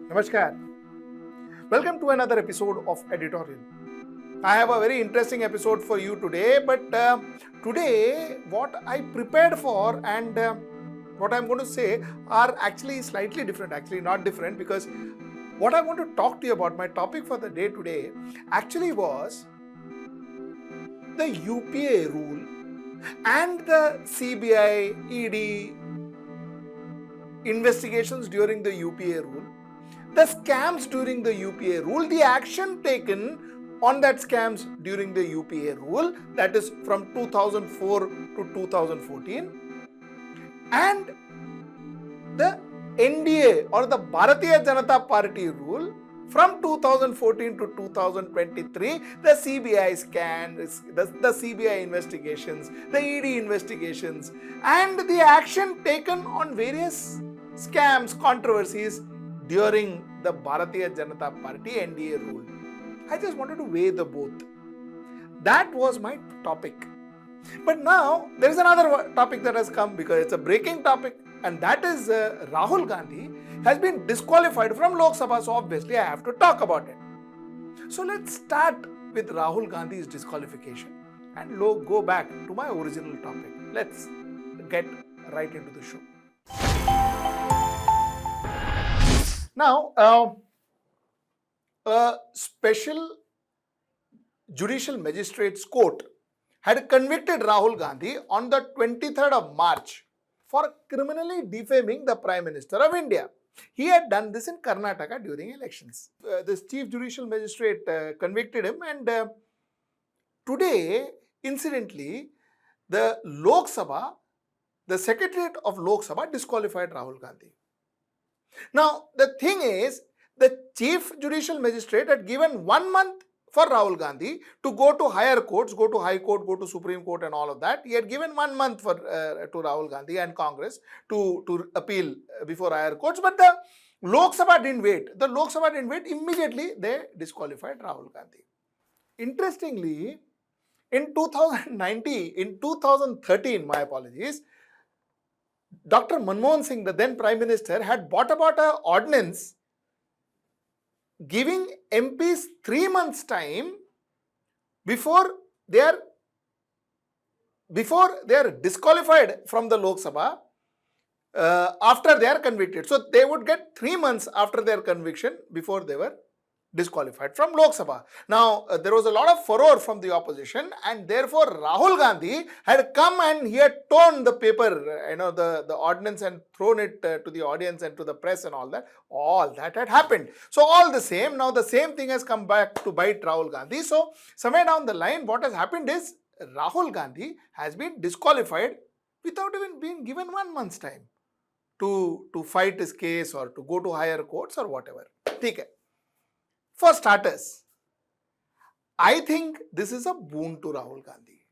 Namaskar. Welcome to another episode of Editorial. I have a very interesting episode for you today, but today what I prepared for and what I'm going to say are actually slightly different. Actually, not different, because what I want to talk to you about, my topic for the day today, actually was the UPA rule and the CBI, ED investigations during the UPA rule, the scams during the UPA rule, the action taken on that scams during the UPA rule, that is from 2004 to 2014, and the NDA or the Bharatiya Janata Party rule from 2014 to 2023, the CBI scans, the CBI investigations, the ED investigations, and the action taken on various scams, controversies during the Bharatiya Janata Party NDA rule. I just wanted to weigh the both. That was my topic. But now there is another topic that has come, because it's a breaking topic, and that is Rahul Gandhi has been disqualified from Lok Sabha, so obviously I have to talk about it. So let's start with Rahul Gandhi's disqualification and go back to my original topic. Let's get right into the show. Now, a special judicial magistrates court had convicted Rahul Gandhi on the 23rd of March for criminally defaming the Prime Minister of India. He had done this in Karnataka during elections. This chief judicial magistrate convicted him, and today, incidentally, the Lok Sabha, the Secretariat of Lok Sabha disqualified Rahul Gandhi. Now, the thing is, the chief judicial magistrate had given 1 month for Rahul Gandhi to go to higher courts, go to High Court, go to Supreme Court and all of that. He had given 1 month for to Rahul Gandhi and Congress to appeal before higher courts, but the Lok Sabha didn't wait. The Lok Sabha didn't wait. Immediately, they disqualified Rahul Gandhi. Interestingly, in 2013, my apologies, Dr. Manmohansingh, the then Prime Minister, had brought about an ordinance giving MPs 3 months time before they are disqualified from the Lok Sabha after they are convicted. So they would get 3 months after their conviction before they were disqualified from Lok Sabha. Now, there was a lot of furor from the opposition, and therefore Rahul Gandhi had come and he had torn the paper, the ordinance, and thrown it to the audience and to the press and all that. All that had happened. So all the same, now the same thing has come back to bite Rahul Gandhi. So somewhere down the line, what has happened is Rahul Gandhi has been disqualified without even being given 1 month's time to fight his case or to go to higher courts or whatever. Okay. For starters, I think this is a boon to Rahul Gandhi,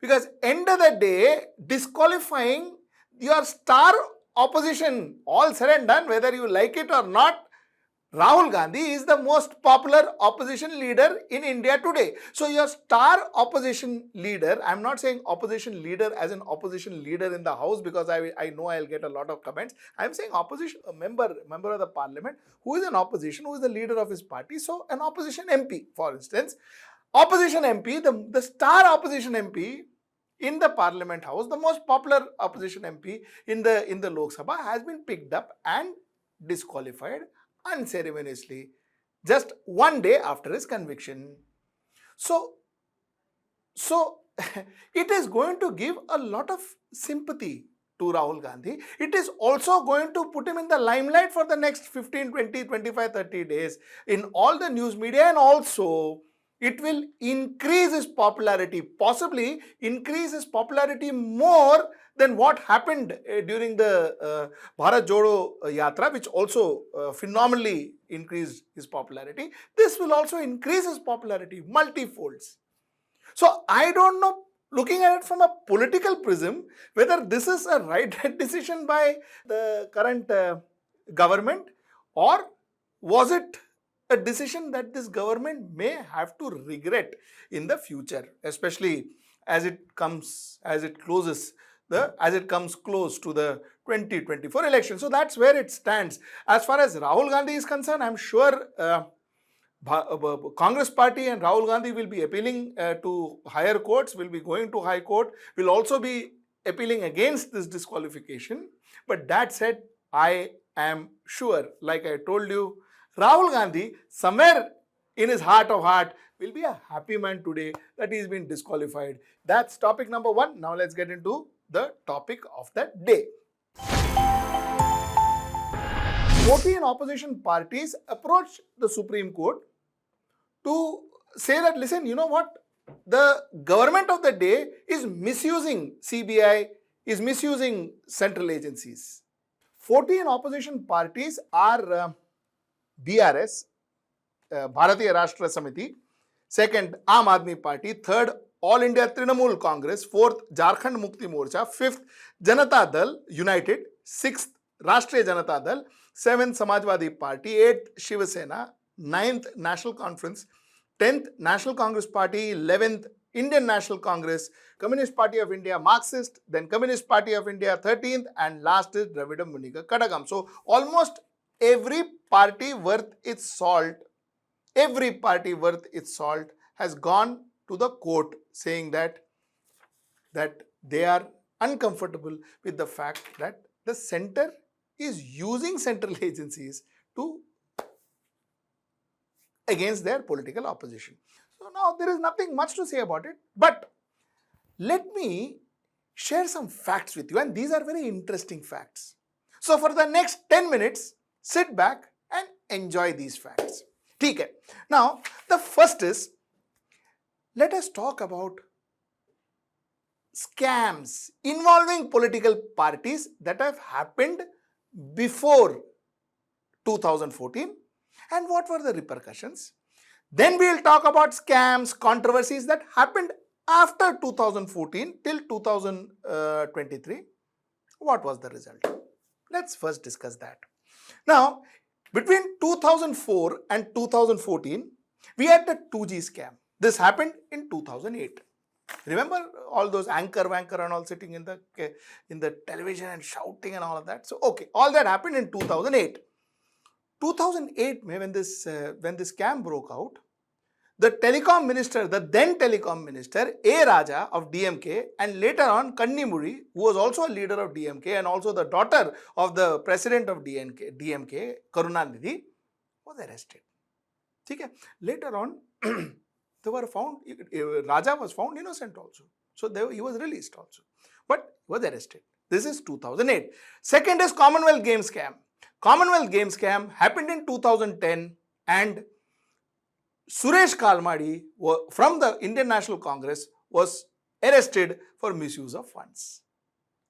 because end of the day, disqualifying your star opposition, all said and done, whether you like it or not, Rahul Gandhi is the most popular opposition leader in India today. So your star opposition leader, I'm not saying opposition leader as an opposition leader in the house, because I know I'll get a lot of comments. I'm saying opposition, a member of the parliament who is an opposition, who is the leader of his party. So an opposition MP, for instance, opposition MP, the star opposition MP in the parliament house, the most popular opposition MP in the Lok Sabha, has been picked up and disqualified unceremoniously just 1 day after his conviction. So it is going to give a lot of sympathy to Rahul Gandhi. It is also going to put him in the limelight for the next 15, 20, 25, 30 days in all the news media, and also it will increase his popularity, possibly increase his popularity more than what happened during the Bharat Jodo Yatra, which also phenomenally increased his popularity. This will also increase his popularity multifolds. So I don't know, looking at it from a political prism, whether this is a right decision by the current government, or was it a decision that this government may have to regret in the future, especially as it closes as it comes close to the 2024 election. So that's where it stands. As far as Rahul Gandhi is concerned, I'm sure Congress party and Rahul Gandhi will be appealing to higher courts, will be going to high court, will also be appealing against this disqualification. But that said, I am sure, like I told you, Rahul Gandhi, somewhere in his heart of heart, will be a happy man today that he's been disqualified. That's topic number one. Now let's get into the topic of the day. 14 opposition parties approached the Supreme Court to say that, listen, you know what? The government of the day is misusing CBI, is misusing central agencies. 14 opposition parties are BRS, Bharatiya Rashtra Samiti, second, Aam Aadmi Party, third, All India Trinamool Congress, fourth, Jharkhand Mukti Morcha, fifth, Janata Dal United, sixth, Rashtriya Janata Dal, seventh, Samajwadi Party, eighth, Shiva Sena, ninth, National Conference, 10th, National Congress Party, 11th, Indian National Congress, Communist Party of India, Marxist, then Communist Party of India, 13th, and last is Dravidam Munnika Kadagam. So almost every party worth its salt, has gone to the court saying that they are uncomfortable with the fact that the center is using central agencies to against their political opposition. So now there is nothing much to say about it, but let me share some facts with you, and these are very interesting facts. So for the next 10 minutes, sit back and enjoy these facts. Okay. Now the first is, let us talk about scams involving political parties that have happened before 2014 and what were the repercussions. Then we will talk about scams, controversies that happened after 2014 till 2023. What was the result? Let's first discuss that. Now, between 2004 and 2014, we had the 2G scam. This happened in 2008. Remember all those anchor and all sitting in the television and shouting and all of that? So, okay, all that happened in 2008. 2008, when this scam broke out, the telecom minister, the then telecom minister, A. Raja of DMK, and later on Kannimuri, who was also a leader of DMK and also the daughter of the president of DMK, Karunanidhi, was arrested. Okay? Later on, they were found, Raja was found innocent also. So he was released also. But he was arrested. This is 2008. Second is Commonwealth Games scam. Commonwealth Games scam happened in 2010 and Suresh Kalmadi from the Indian National Congress was arrested for misuse of funds.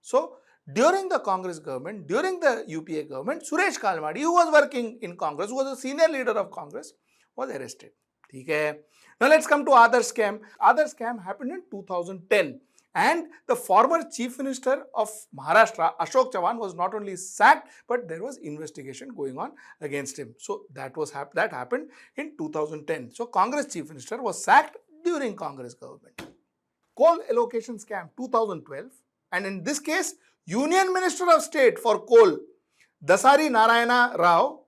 So, during the Congress government, during the UPA government, Suresh Kalmadi, who was working in Congress, who was a senior leader of Congress, was arrested. Okay. Now, let's come to Adarsh scam. Adarsh scam happened in 2010. And the former Chief Minister of Maharashtra, Ashok Chavan, was not only sacked, but there was investigation going on against him. So that happened in 2010. So Congress Chief Minister was sacked during Congress government. Coal allocation scam 2012, and in this case, Union Minister of State for Coal, Dasari Narayana Rao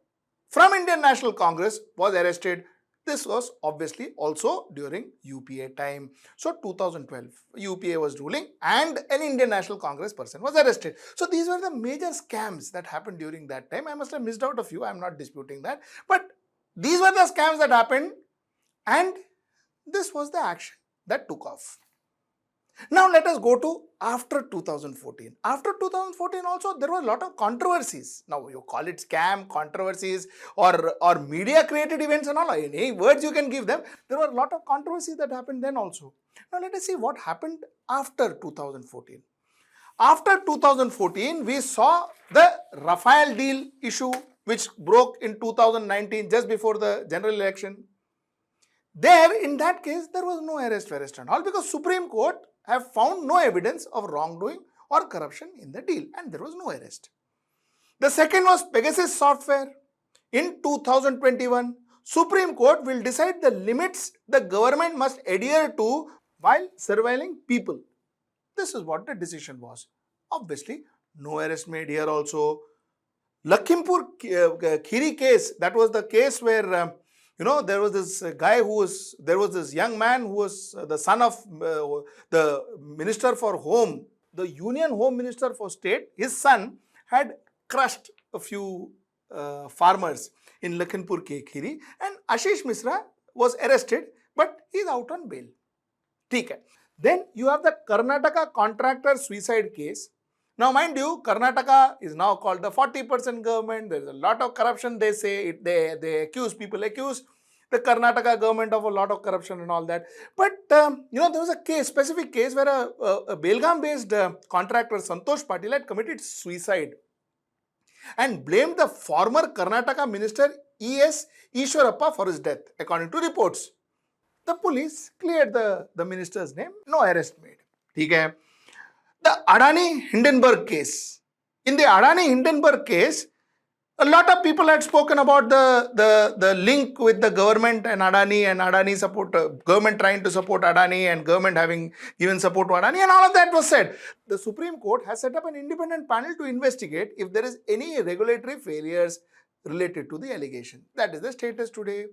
from Indian National Congress was arrested. This was obviously also during UPA time. So 2012, UPA was ruling and an Indian National Congress person was arrested. So these were the major scams that happened during that time. I must have missed out a few. I am not disputing that. But these were the scams that happened and this was the action that took off. Now let us go to after 2014. After 2014 also there were a lot of controversies. Now you call it scam, controversies or media created events and all, any words you can give them. There were a lot of controversies that happened then also. Now let us see what happened after 2014. After 2014 we saw the Rafale deal issue which broke in 2019 just before the general election. There in that case there was no arrest and all because Supreme Court have found no evidence of wrongdoing or corruption in the deal and there was no arrest. The second was Pegasus software. In 2021, Supreme Court will decide the limits the government must adhere to while surveilling people. This is what the decision was. Obviously, no arrest made here also. Lakhimpur Khiri case, that was the case where there was this there was this young man who was the son of the Minister for Home, the Union Home Minister for State. His son had crushed a few farmers in Lakhimpur Khiri, and Ashish Misra was arrested, but he's out on bail. Okay. Then you have the Karnataka contractor suicide case. Now, mind you, Karnataka is now called the 40% government. There is a lot of corruption. They say they accuse the Karnataka government of a lot of corruption and all that. But there was a specific case where a Belgaum-based contractor Santosh Patil had committed suicide and blamed the former Karnataka minister E.S. Ishwarappa for his death, according to reports. The police cleared the minister's name, no arrest made. Okay. The Adani Hindenburg case. In the Adani Hindenburg case, a lot of people had spoken about the link with the government and Adani support, government trying to support Adani and government having given support to Adani, and all of that was said. The Supreme Court has set up an independent panel to investigate if there is any regulatory failures related to the allegation. That is the status today.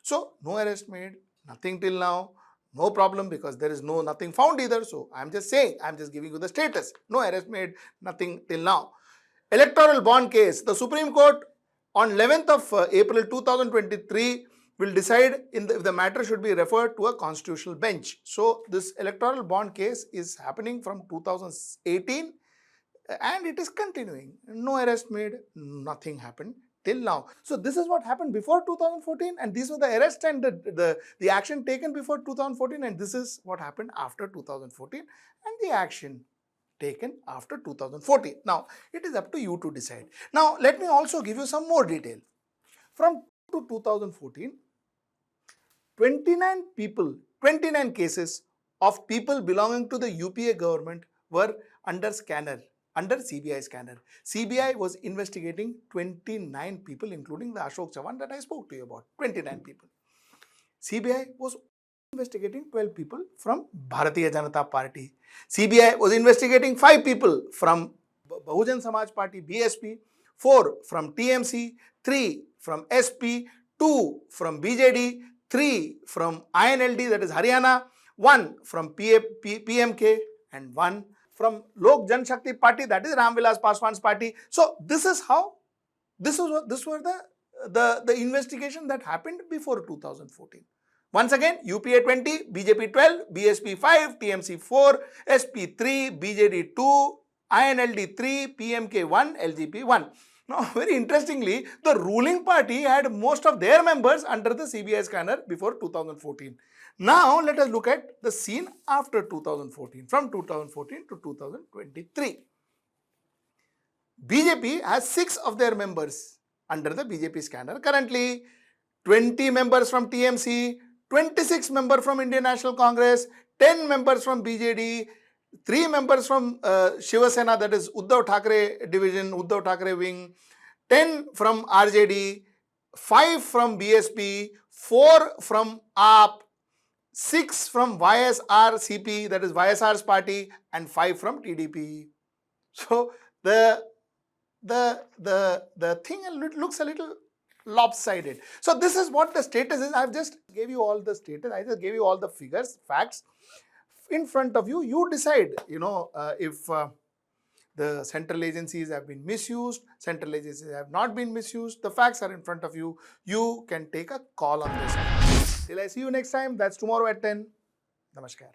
So, no arrest made, nothing till now. No problem, because there is nothing found either. So, I am just saying, I am just giving you the status. No arrest made, nothing till now. Electoral bond case. The Supreme Court on 11th of April 2023 will decide if the matter should be referred to a constitutional bench. So, this electoral bond case is happening from 2018 and it is continuing. No arrest made, nothing happened till now. So, this is what happened before 2014, and these were the arrests and the action taken before 2014, and this is what happened after 2014 and the action taken after 2014. Now, it is up to you to decide. Now, let me also give you some more detail. From 2014, 29 cases of people belonging to the UPA government were under CBI scanner. CBI was investigating 29 people, including the Ashok Chavan that I spoke to you about. 29 people. CBI was investigating 12 people from Bharatiya Janata Party. CBI was investigating 5 people from Bahujan Samaj Party, BSP, 4 from TMC, 3 from SP, 2 from BJD, 3 from INLD, that is Haryana, 1 from PMK, and 1 from Lok Jan Shakti Party, that is Ramvilas Paswan's party. So, this is how, this were the investigation that happened before 2014. Once again, UPA 20, BJP 12, BSP 5, TMC 4, SP 3, BJD 2, INLD 3, PMK 1, LGP 1. Now, very interestingly, the ruling party had most of their members under the CBI scanner before 2014. Now, let us look at the scene after 2014, from 2014 to 2023. BJP has 6 of their members under the BJP scanner. Currently, 20 members from TMC, 26 members from Indian National Congress, 10 members from BJD, 3 members from Shiva Sena, that is Uddhav Thackeray division, Uddhav Thackeray wing, 10 from RJD, 5 from BSP, 4 from AAP, 6 from YSRCP, that is YSR's party, and 5 from TDP. So the thing looks a little lopsided. So this is what the status is. I've just gave you all the status. I just gave you all the figures, facts in front of you. You decide, if the central agencies have been misused, central agencies have not been misused. The facts are in front of you. You can take a call on this. Till I see you next time. That's tomorrow at 10. Namaskar.